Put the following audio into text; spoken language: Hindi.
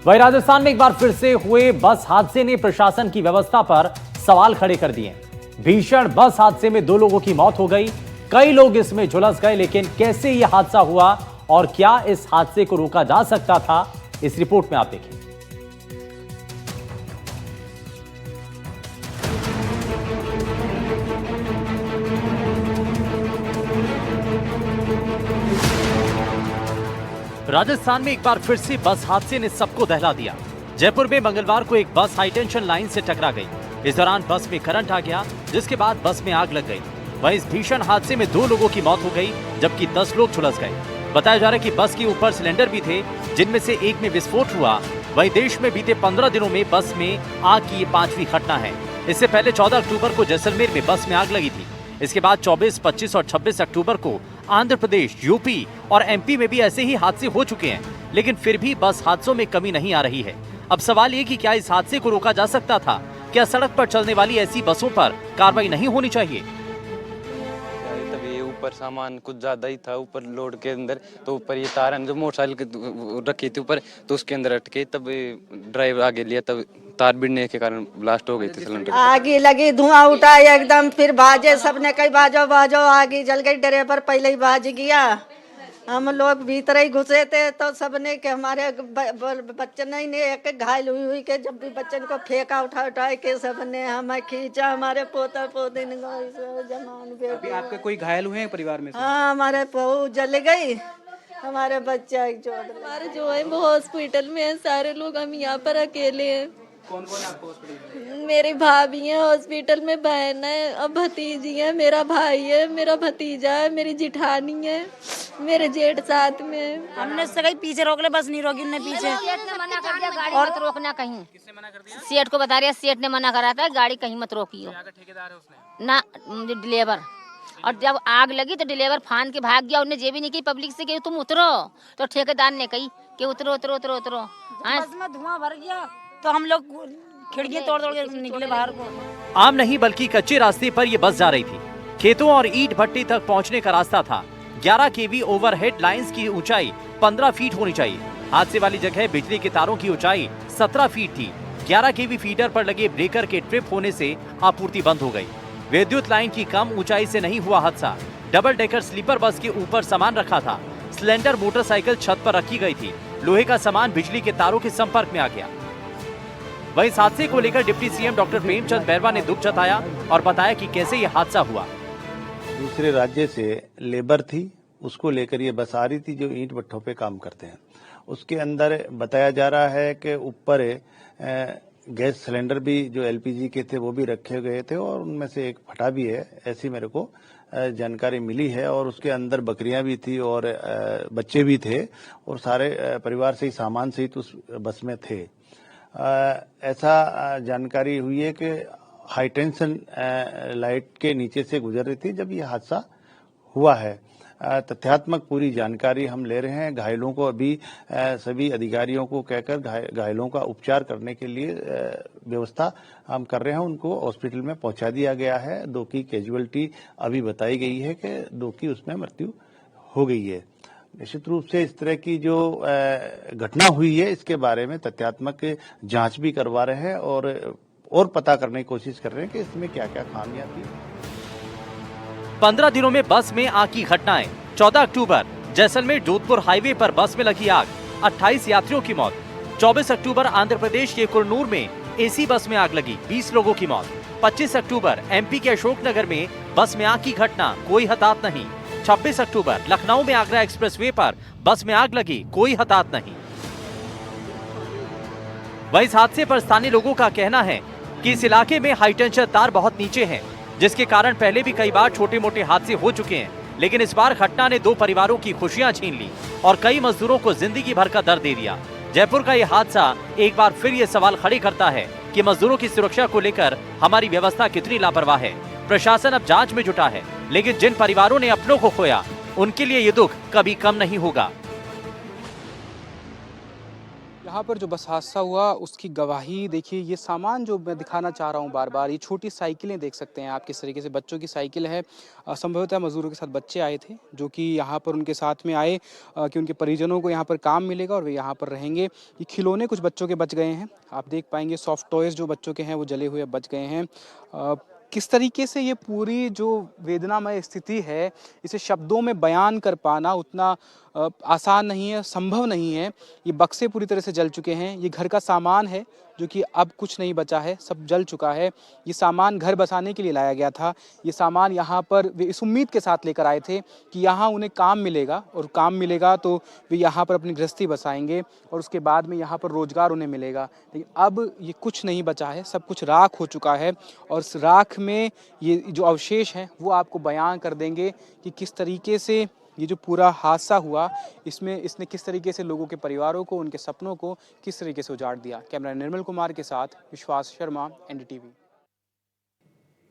वहीं राजस्थान में एक बार फिर से हुए बस हादसे ने प्रशासन की व्यवस्था पर सवाल खड़े कर दिए। भीषण बस हादसे में 2 लोगों की मौत हो गई, कई लोग इसमें झुलस गए। लेकिन कैसे यह हादसा हुआ और क्या इस हादसे को रोका जा सकता था, इस रिपोर्ट में आप देखिए। राजस्थान में एक बार फिर से बस हादसे ने सबको दहला दिया। जयपुर में मंगलवार को एक बस हाईटेंशन लाइन से टकरा गई। इस दौरान बस में करंट आ गया, जिसके बाद बस में आग लग गई। वहीं इस भीषण हादसे में 2 लोगों की मौत हो गई, जबकि 10 लोग झुलस गए। बताया जा रहा है कि बस के ऊपर सिलेंडर भी थे, जिनमें से एक में विस्फोट हुआ। वहीं देश में बीते 15 दिनों में बस में आग की ये 5वीं घटना है। इससे पहले 14 अक्टूबर को जैसलमेर में बस में आग लगी थी। इसके बाद 24, 25 और 26 अक्टूबर को आंध्र प्रदेश, यूपी और एमपी में भी ऐसे ही हादसे हो चुके हैं। लेकिन फिर भी बस हादसों में कमी नहीं आ रही है। अब सवाल ये कि क्या इस हादसे को रोका जा सकता था? क्या सड़क पर चलने वाली ऐसी बसों पर कार्रवाई नहीं होनी चाहिए? तभी ऊपर सामान कुछ ज्यादा ही था, ऊपर लोड के अंदर, तो ऊपर ये तार जो मोटरसाइकिल रखी थी ऊपर, तो उसके अंदर अटके, तब ड्राइवर आगे लिया, तब तार बिड़ने के कारण ब्लास्ट हो गई थी सिलेंडर। आगे लगी, धुआं उठा एकदम, फिर भाजे सबने, कई बाजो बाजो आगे जल गई। ड्राइवर पहले ही भाज गया, हम लोग भीतर ही घुसे थे। तो सबने के हमारे बच्चन ने एक घायल हुई के, जब भी बच्चन को फेंका उठा के सबने हमें खींचा। हमारे पोता पोते जमान बेटी। आपके कोई घायल हुए हैं परिवार में से? हाँ, हमारे बहू जल गई, हमारे बच्चा एक चोट। हमारे जो है वो हॉस्पिटल में है, सारे लोग, हम यहाँ पर अकेले हैं। कौन कौन है आपको हॉस्पिटल में? मेरी भाभी है हॉस्पिटल में, बहन है, अब भतीजी है, मेरा भाई है, मेरा भतीजा है, मेरी जिठानी है, मेरे जेठ साथ में है। हमने सगाई पीछे रोक ले, बस नहीं रोकी उन्हें पीछे। सेठ ने मना कर दिया गाड़ी मत रोकना कहीं। किसने मना कर दिया? सेठ को बता रहा, सेठ ने मना करा था गाड़ी कहीं मत रोकियो। ठेकेदार है उसने? ना, डिलीवर। और जब आग लगी तो डिलीवर फान के भाग गया। उन्हें ये भी नहीं कही पब्लिक से कि तुम उतरो, तो ठेकेदार ने कही कि उतरो उतरो उतरो उतरो। बस में धुआं भर गया तो हम लोग खिड़की तोड़ तोड़ के निकले बाहर को। आम नहीं बल्कि कच्चे रास्ते पर ये बस जा रही थी। खेतों और ईंट भट्टी तक पहुंचने का रास्ता था। 11 केवी ओवरहेड लाइंस की ऊंचाई 15 फीट होनी चाहिए। हादसे वाली जगह बिजली के तारों की ऊंचाई 17 फीट थी। 11 केवी फीडर पर लगे ब्रेकर के ट्रिप होने से आपूर्ति बंद हो गई। विद्युत लाइन की कम ऊंचाई से नहीं हुआ हादसा। डबल डेकर स्लीपर बस के ऊपर सामान रखा था। सिलेंडर मोटरसाइकिल छत पर रखी गई थी। लोहे का सामान बिजली के तारों के संपर्क में आ गया। वहीं इस हादसे को लेकर deputy CM doctor Premchand Bairwa ने दुख जताया और बताया कि कैसे ये हादसा हुआ। दूसरे राज्य से लेबर थी, उसको लेकर ये बस आ रही थी जो ईंट भट्ठों पे काम करते हैं। उसके अंदर बताया जा रहा है कि ऊपर गैस सिलेंडर भी जो एलपीजी के थे वो भी रखे गए थे और उनमें से एक फटा भी है, ऐसी मेरे को जानकारी मिली है। और उसके अंदर बकरियां भी थी और बच्चे भी थे और सारे परिवार से ही सामान सहित उस बस में थे। ऐसा जानकारी हुई है कि हाई टेंशन लाइट के नीचे से गुजर रही थी जब ये हादसा हुआ है। तथ्यात्मक पूरी जानकारी हम ले रहे हैं। घायलों को अभी सभी अधिकारियों को कहकर घायलों का उपचार करने के लिए व्यवस्था हम कर रहे हैं। उनको हॉस्पिटल में पहुंचा दिया गया है। 2 की कैजुअलिटी अभी बताई गई है कि 2 की उसमें मृत्यु हो गई है। निश्चित रूप से इस तरह की जो घटना हुई है इसके बारे में तथ्यात्मक जांच भी करवा रहे हैं और पता करने की कोशिश कर रहे हैं कि इसमें क्या क्या खामियां थी। 15 दिनों में बस में आग की घटनाएं। 14 अक्टूबर जैसलमेर जोधपुर हाईवे पर बस में लगी आग, 28 यात्रियों की मौत। 24 अक्टूबर आंध्र प्रदेश के कुरनूर में एसी बस में आग लगी, 20 लोगों की मौत। 25 अक्टूबर एमपी के अशोकनगर में बस में आग की घटना, कोई हताहत नहीं। 26 अक्टूबर लखनऊ में आगरा एक्सप्रेसवे पर बस में आग लगी, कोई हताहत नहीं। वहीं इस हादसे पर स्थानीय लोगों का कहना है कि इस इलाके में हाईटेंशन तार बहुत नीचे हैं, जिसके कारण पहले भी कई बार छोटे मोटे हादसे हो चुके हैं। लेकिन इस बार घटना ने 2 परिवारों की खुशियां छीन ली और कई मजदूरों को जिंदगी भर का दर्द दे दिया। जयपुर का यह हादसा एक बार फिर ये सवाल खड़े करता है कि मजदूरों की सुरक्षा को लेकर हमारी व्यवस्था कितनी लापरवाह है। प्रशासन अब जांच में जुटा है, लेकिन जिन परिवारों ने अपनों को खोया उनके लिए ये दुख कभी कम नहीं होगा। यहाँ पर जो बस हादसा हुआ उसकी गवाही देखिए, ये सामान जो मैं दिखाना चाह रहा हूँ बार बार, ये छोटी साइकिलें देख सकते हैं आप किस तरीके से, बच्चों की साइकिल है। संभवतः मजदूरों के साथ बच्चे आए थे जो कि यहाँ पर उनके साथ में आए कि उनके परिजनों को यहाँ पर काम मिलेगा और वे यहाँ पर रहेंगे। ये खिलौने कुछ बच्चों के बच गए हैं, आप देख पाएंगे सॉफ्ट टॉयज़ जो बच्चों के हैं वो जले हुए बच गए हैं। किस तरीके से ये पूरी जो वेदनामय स्थिति है इसे शब्दों में बयान कर पाना उतना आसान नहीं है, संभव नहीं है। ये बक्से पूरी तरह से जल चुके हैं, ये घर का सामान है जो कि अब कुछ नहीं बचा है, सब जल चुका है। ये सामान घर बसाने के लिए लाया गया था, ये सामान यहाँ पर वे इस उम्मीद के साथ लेकर आए थे कि यहाँ उन्हें काम मिलेगा और काम मिलेगा तो वे यहाँ पर अपनी गृहस्थी बसाएंगे और उसके बाद में यहाँ पर रोजगार उन्हें मिलेगा। लेकिन अब ये कुछ नहीं बचा है, सब कुछ राख हो चुका है और इस राख में ये जो अवशेष हैं वो आपको बयां कर देंगे कि किस तरीके से ये जो पूरा हादसा हुआ इसने किस तरीके से लोगों के परिवारों को, उनके सपनों को किस तरीके से उजाड़ दिया। कैमरा निर्मल कुमार के साथ विश्वास शर्मा, NDTV।